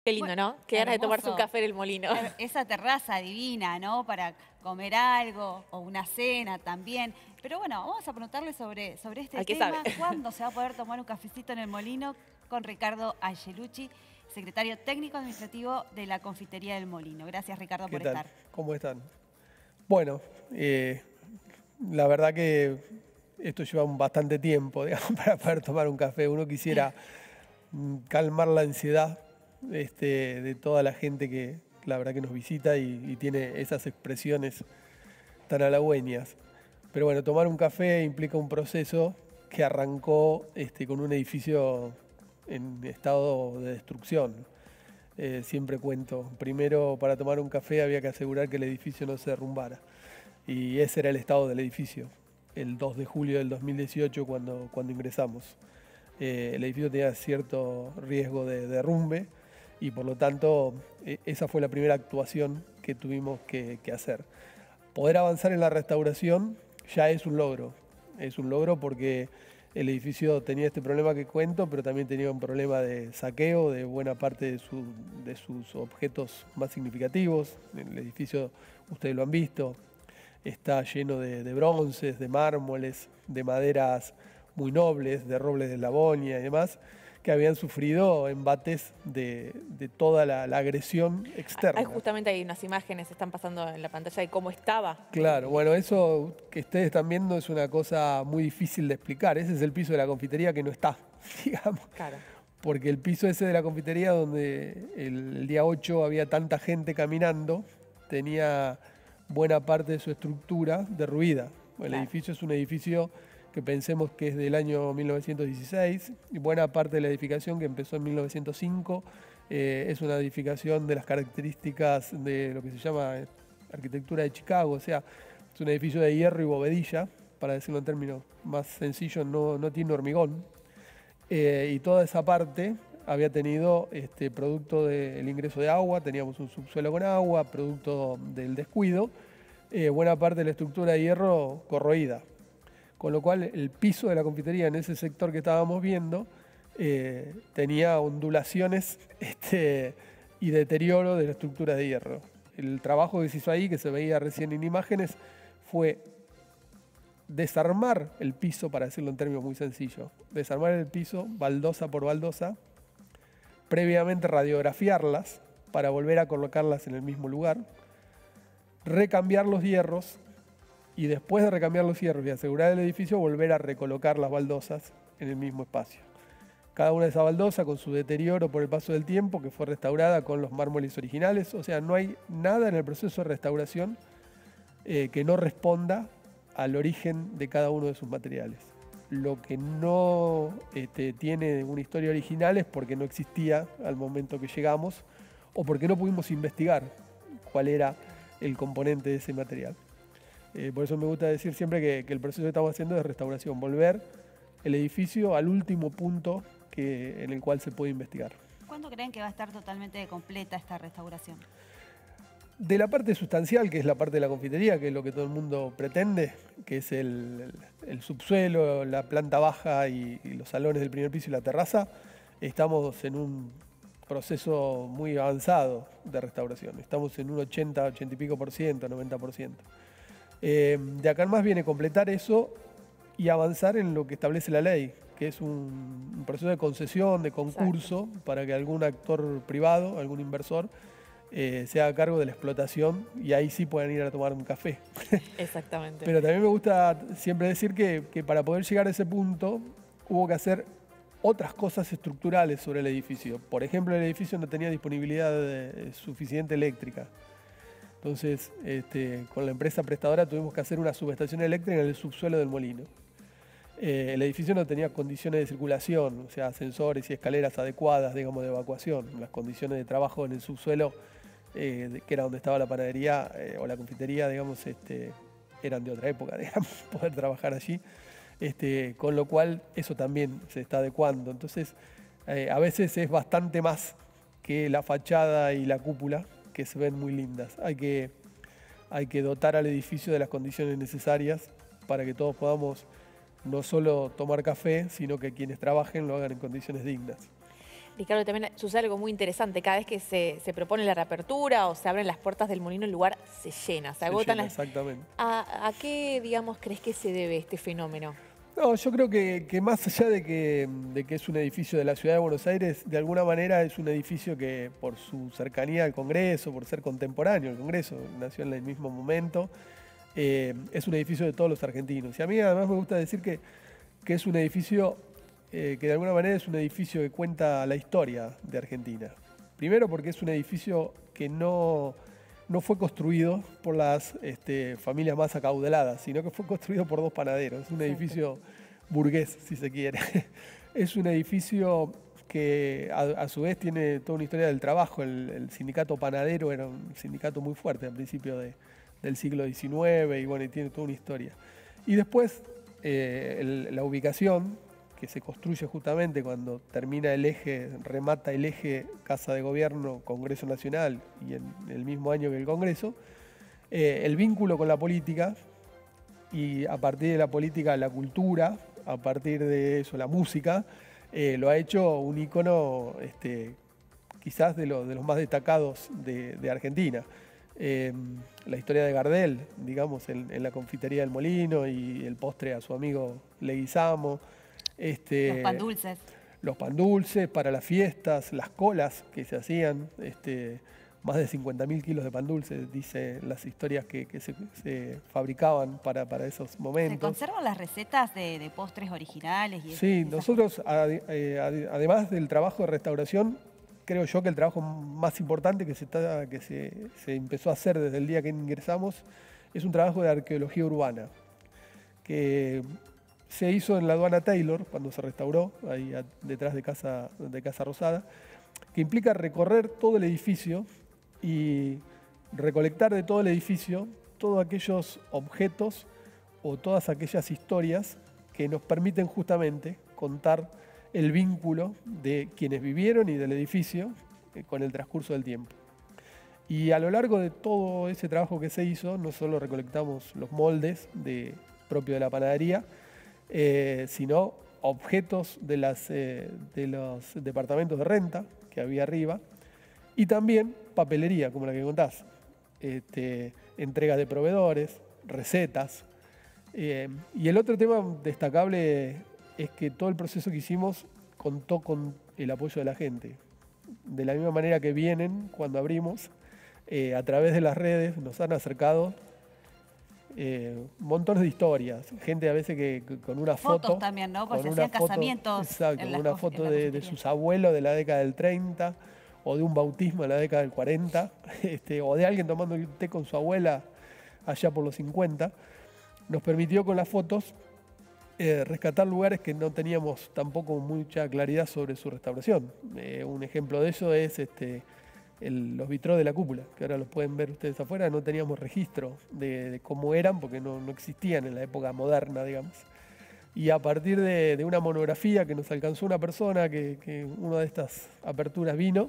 Qué lindo, ¿no? Qué ganas de tomarse un Hermoso. café en el molino. Esa terraza divina, ¿no? Para comer algo o una cena también. Pero bueno, vamos a preguntarle sobre este Al que sabe. tema. ¿Cuándo se va a poder tomar un cafecito en el molino? Con Ricardo Angelucci, secretario técnico administrativo de la Confitería del Molino. Gracias, Ricardo, ¿Qué por tal? estar. ¿Cómo están? Bueno, la verdad que esto lleva bastante tiempo, digamos, para poder tomar un café. Uno quisiera calmar la ansiedad de toda la gente que la verdad que nos visita y tiene esas expresiones tan halagüeñas. Pero bueno, tomar un café implica un proceso que arrancó con un edificio en estado de destrucción. Siempre cuento, primero para tomar un café había que asegurar que el edificio no se derrumbara. Y ese era el estado del edificio, el 2 de julio del 2018 cuando ingresamos. El edificio tenía cierto riesgo de derrumbe y por lo tanto esa fue la primera actuación que tuvimos que hacer. Poder avanzar en la restauración ya es un logro porque el edificio tenía este problema que cuento, pero también tenía un problema de saqueo de buena parte de sus objetos más significativos. El edificio, ustedes lo han visto, está lleno de bronces, de mármoles, de maderas muy nobles, de robles de Lavonia y demás, que habían sufrido embates de toda la agresión externa. Justamente hay unas imágenes, están pasando en la pantalla de cómo estaba. Claro, bueno, eso que ustedes están viendo es una cosa muy difícil de explicar. Ese es el piso de la confitería que no está, digamos. Claro. Porque el piso ese de la confitería donde el día 8 había tanta gente caminando, tenía buena parte de su estructura derruida. El Claro. edificio es un edificio que pensemos que es del año 1916 y buena parte de la edificación que empezó en 1905 es una edificación de las características de lo que se llama arquitectura de Chicago, o sea, es un edificio de hierro y bovedilla, para decirlo en términos más sencillos, no tiene hormigón. Y toda esa parte había tenido producto del ingreso de agua, teníamos un subsuelo con agua, producto del descuido, buena parte de la estructura de hierro corroída. Con lo cual el piso de la confitería en ese sector que estábamos viendo tenía ondulaciones y deterioro de la estructura de hierro. El trabajo que se hizo ahí, que se veía recién en imágenes, fue desarmar el piso, para decirlo en términos muy sencillos, desarmar el piso baldosa por baldosa, previamente radiografiarlas para volver a colocarlas en el mismo lugar, recambiar los hierros y después de recambiar los hierros y asegurar el edificio, volver a recolocar las baldosas en el mismo espacio. Cada una de esas baldosas con su deterioro por el paso del tiempo, que fue restaurada con los mármoles originales. O sea, no hay nada en el proceso de restauración que no responda al origen de cada uno de sus materiales. Lo que no tiene una historia original es porque no existía al momento que llegamos o porque no pudimos investigar cuál era el componente de ese material. Por eso me gusta decir siempre que el proceso que estamos haciendo es de restauración, volver el edificio al último punto en el cual se puede investigar. ¿Cuándo creen que va a estar totalmente completa esta restauración? De la parte sustancial, que es la parte de la confitería, que es lo que todo el mundo pretende, que es el subsuelo, la planta baja y los salones del primer piso y la terraza, estamos en un proceso muy avanzado de restauración. Estamos en un 80 y pico por ciento, 90%. De acá en más viene completar eso y avanzar en lo que establece la ley, que es un proceso de concesión, de concurso, exacto, para que algún actor privado, algún inversor, se haga cargo de la explotación y ahí sí puedan ir a tomar un café. Exactamente. Pero también me gusta siempre decir que para poder llegar a ese punto hubo que hacer otras cosas estructurales sobre el edificio. Por ejemplo, el edificio no tenía disponibilidad suficiente eléctrica. Entonces, con la empresa prestadora tuvimos que hacer una subestación eléctrica en el subsuelo del molino. El edificio no tenía condiciones de circulación, o sea, ascensores y escaleras adecuadas, digamos, de evacuación. Las condiciones de trabajo en el subsuelo, que era donde estaba la panadería o la confitería, digamos, eran de otra época, digamos, poder trabajar allí. Con lo cual, eso también se está adecuando. Entonces, a veces es bastante más que la fachada y la cúpula, que se ven muy lindas. Hay que dotar al edificio de las condiciones necesarias para que todos podamos no solo tomar café, sino que quienes trabajen lo hagan en condiciones dignas. Ricardo, también sucede algo muy interesante. Cada vez que se propone la reapertura o se abren las puertas del molino, el lugar se llena, se agotan las... Exactamente. ¿A qué, digamos, crees que se debe este fenómeno? No, yo creo que más allá de que es un edificio de la Ciudad de Buenos Aires, de alguna manera es un edificio que por su cercanía al Congreso, por ser contemporáneo al Congreso, nació en el mismo momento, es un edificio de todos los argentinos. Y a mí además me gusta decir que es un edificio que de alguna manera es un edificio que cuenta la historia de Argentina. Primero porque es un edificio que no fue construido por las familias más acaudaladas, sino que fue construido por dos panaderos. Es un edificio burgués, si se quiere. Es un edificio que a su vez tiene toda una historia del trabajo. El sindicato panadero era un sindicato muy fuerte al principio del siglo XIX y bueno, y tiene toda una historia. Y después la ubicación, que se construye justamente cuando termina el eje, remata el eje Casa de Gobierno, Congreso Nacional, y en el mismo año que el Congreso, el vínculo con la política, y a partir de la política la cultura, a partir de eso la música, lo ha hecho un ícono quizás de los más destacados de Argentina. La historia de Gardel, digamos, en la confitería del Molino y el postre a su amigo Leguizamo. Los pan dulces. Los pan dulces para las fiestas, las colas que se hacían, más de 50.000 kilos de pan dulce, dice las historias que se fabricaban para esos momentos. ¿Se conservan las recetas de postres originales? Sí, nosotros, además del trabajo de restauración, creo yo que el trabajo más importante que se empezó a hacer desde el día que ingresamos es un trabajo de arqueología urbana, que se hizo en la aduana Taylor, cuando se restauró, ahí detrás de Casa Rosada, que implica recorrer todo el edificio y recolectar de todo el edificio todos aquellos objetos o todas aquellas historias que nos permiten justamente contar el vínculo de quienes vivieron y del edificio con el transcurso del tiempo. Y a lo largo de todo ese trabajo que se hizo, no solo recolectamos los moldes propio de la panadería, sino objetos de los departamentos de renta que había arriba, y también papelería, como la que contás, entregas de proveedores, recetas. Y el otro tema destacable es que todo el proceso que hicimos contó con el apoyo de la gente. De la misma manera que vienen cuando abrimos, a través de las redes nos han acercado montones de historias, gente a veces que con una foto. Fotos también, ¿no? Porque se hacían casamientos. Exacto, con una foto de sus abuelos de la década del 30, o de un bautismo de la década del 40, o de alguien tomando un té con su abuela allá por los 50, nos permitió con las fotos rescatar lugares que no teníamos tampoco mucha claridad sobre su restauración. Un ejemplo de eso es los vitrós de la cúpula, que ahora los pueden ver ustedes afuera. No teníamos registro de cómo eran porque no existían en la época moderna, digamos. Y a partir de una monografía que nos alcanzó una persona que una de estas aperturas vino,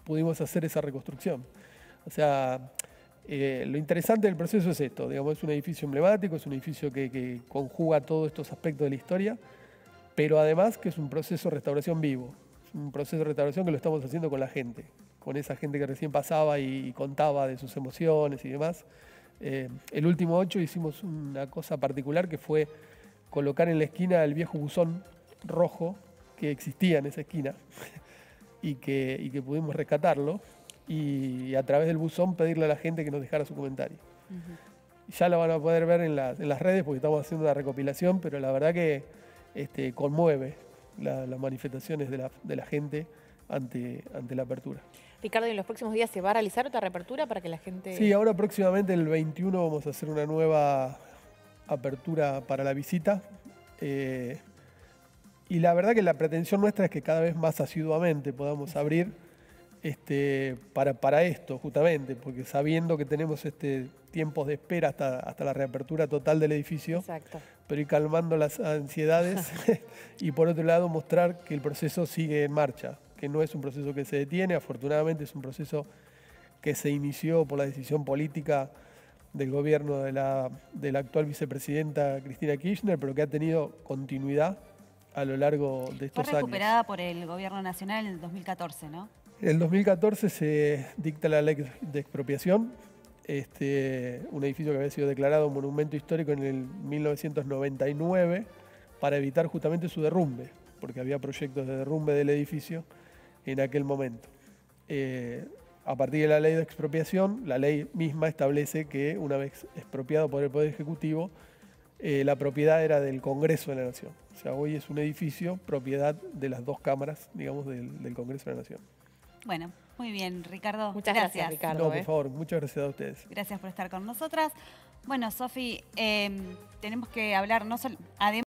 pudimos hacer esa reconstrucción. O sea, lo interesante del proceso es esto, digamos, es un edificio emblemático, es un edificio que conjuga todos estos aspectos de la historia, pero además que es un proceso de restauración vivo, es un proceso de restauración que lo estamos haciendo con la gente, con esa gente que recién pasaba y contaba de sus emociones y demás. El último 8 hicimos una cosa particular que fue colocar en la esquina el viejo buzón rojo que existía en esa esquina y que pudimos rescatarlo, y a través del buzón pedirle a la gente que nos dejara su comentario. Ya lo van a poder ver en las redes porque estamos haciendo una recopilación, pero la verdad que conmueve las manifestaciones de la gente ante la apertura. Ricardo, ¿y en los próximos días se va a realizar otra reapertura para que la gente...? Sí, ahora próximamente el 21 vamos a hacer una nueva apertura para la visita. Y la verdad que la pretensión nuestra es que cada vez más asiduamente podamos abrir para esto, justamente, porque sabiendo que tenemos tiempos de espera hasta la reapertura total del edificio. Exacto. Pero ir calmando las ansiedades y por otro lado mostrar que el proceso sigue en marcha, que no es un proceso que se detiene, afortunadamente es un proceso que se inició por la decisión política del gobierno de la actual vicepresidenta Cristina Kirchner, pero que ha tenido continuidad a lo largo de Fue estos recuperada años. por el Gobierno Nacional en el 2014, ¿no? En el 2014 se dicta la ley de expropiación, un edificio que había sido declarado monumento histórico en el 1999 para evitar justamente su derrumbe, porque había proyectos de derrumbe del edificio en aquel momento. A partir de la ley de expropiación, la ley misma establece que una vez expropiado por el Poder Ejecutivo, la propiedad era del Congreso de la Nación. O sea, hoy es un edificio propiedad de las dos cámaras, digamos, del Congreso de la Nación. Bueno, muy bien, Ricardo. Muchas gracias, Ricardo. No, por favor, muchas gracias a ustedes. Gracias por estar con nosotras. Bueno, Sofi, tenemos que hablar, no además